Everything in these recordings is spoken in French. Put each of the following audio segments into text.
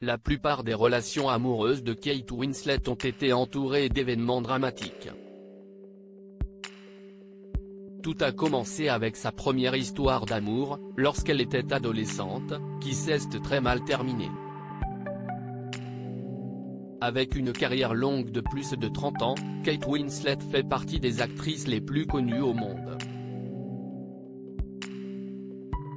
la plupart des relations amoureuses de Kate Winslet ont été entourées d'événements dramatiques. Tout a commencé avec sa première histoire d'amour, lorsqu'elle était adolescente, qui s'est très mal terminée. Avec une carrière longue de plus de 30 ans, Kate Winslet fait partie des actrices les plus connues au monde.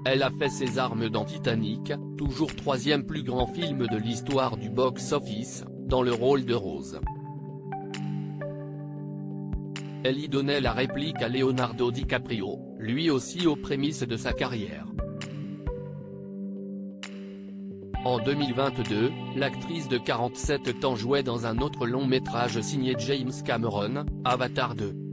Elle a fait ses armes dans Titanic, toujours troisième plus grand film de l'histoire du box-office, dans le rôle de Rose. Elle y donnait la réplique à Leonardo DiCaprio, lui aussi aux prémices de sa carrière. En 2022, l'actrice de 47 ans jouait dans un autre long métrage signé James Cameron, Avatar 2.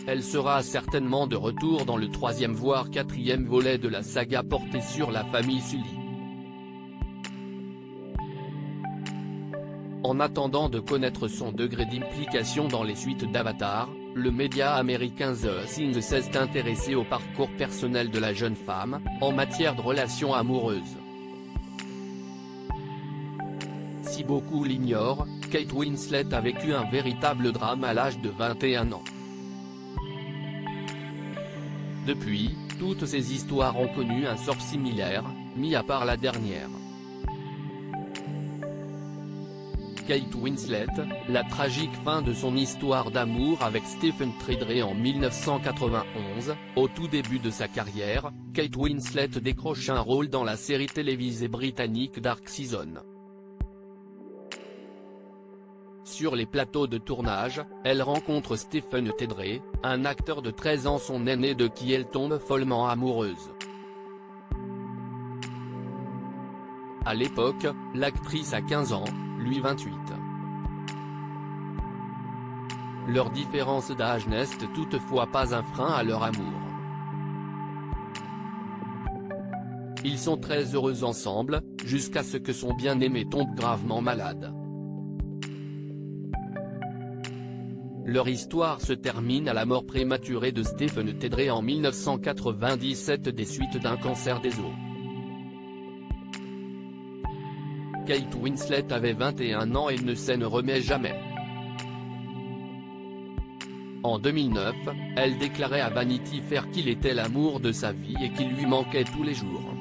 Elle sera certainement de retour dans le troisième voire quatrième volet de la saga portée sur la famille Sully. En attendant de connaître son degré d'implication dans les suites d'Avatar, le média américain The Thing s'est intéressé au parcours personnel de la jeune femme, en matière de relations amoureuses. Si beaucoup l'ignorent, Kate Winslet a vécu un véritable drame à l'âge de 21 ans. Depuis, toutes ces histoires ont connu un sort similaire, mis à part la dernière. Kate Winslet, la tragique fin de son histoire d'amour avec Stephen Tyler en 1991, au tout début de sa carrière, Kate Winslet décroche un rôle dans la série télévisée britannique Dark Season. Sur les plateaux de tournage, elle rencontre Stephen Tyler, un acteur de 13 ans son aîné de qui elle tombe follement amoureuse. À l'époque, l'actrice a 15 ans, lui 28. Leur différence d'âge n'est toutefois pas un frein à leur amour. Ils sont très heureux ensemble, jusqu'à ce que son bien-aimé tombe gravement malade. Leur histoire se termine à la mort prématurée de Stephen Tyler en 1997 des suites d'un cancer des os. Kate Winslet avait 21 ans et ne s'en remet jamais. En 2009, elle déclarait à Vanity Fair qu'il était l'amour de sa vie et qu'il lui manquait tous les jours.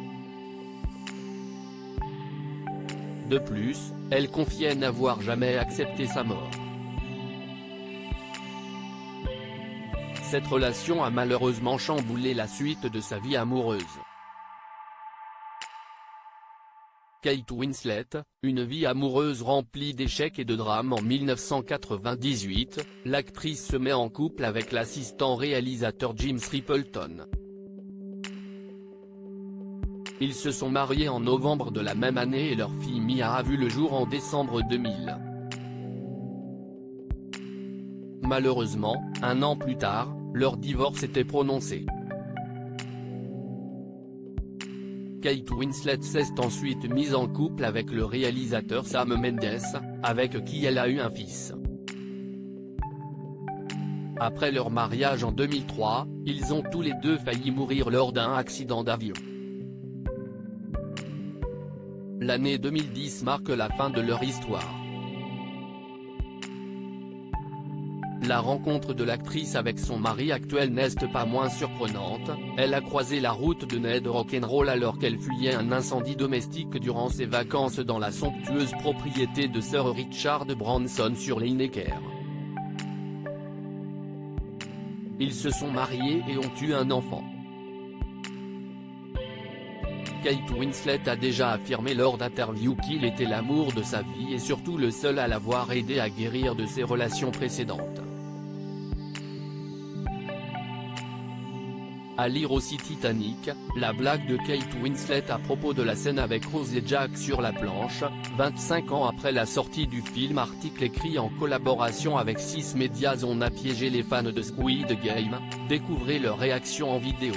De plus, elle confiait n'avoir jamais accepté sa mort. Cette relation a malheureusement chamboulé la suite de sa vie amoureuse. Kate Winslet, une vie amoureuse remplie d'échecs et de drames. En 1998, l'actrice se met en couple avec l'assistant réalisateur James Rippleton. Ils se sont mariés en novembre de la même année et leur fille Mia a vu le jour en décembre 2000. Malheureusement, un an plus tard, leur divorce était prononcé. Kate Winslet s'est ensuite mise en couple avec le réalisateur Sam Mendes, avec qui elle a eu un fils. Après leur mariage en 2003, ils ont tous les deux failli mourir lors d'un accident d'avion. L'année 2010 marque la fin de leur histoire. La rencontre de l'actrice avec son mari actuel n'est pas moins surprenante, elle a croisé la route de Ned Rock'n'Roll alors qu'elle fuyait un incendie domestique durant ses vacances dans la somptueuse propriété de Sir Richard Branson sur l'île Necker. Ils se sont mariés et ont eu un enfant. Kate Winslet a déjà affirmé lors d'interviews qu'il était l'amour de sa vie et surtout le seul à l'avoir aidé à guérir de ses relations précédentes. À lire aussi Titanic, la blague de Kate Winslet à propos de la scène avec Rose et Jack sur la planche, 25 ans après la sortie du film. Article écrit en collaboration avec 6 médias. On a piégé les fans de Squid Game, découvrez leur réaction en vidéo.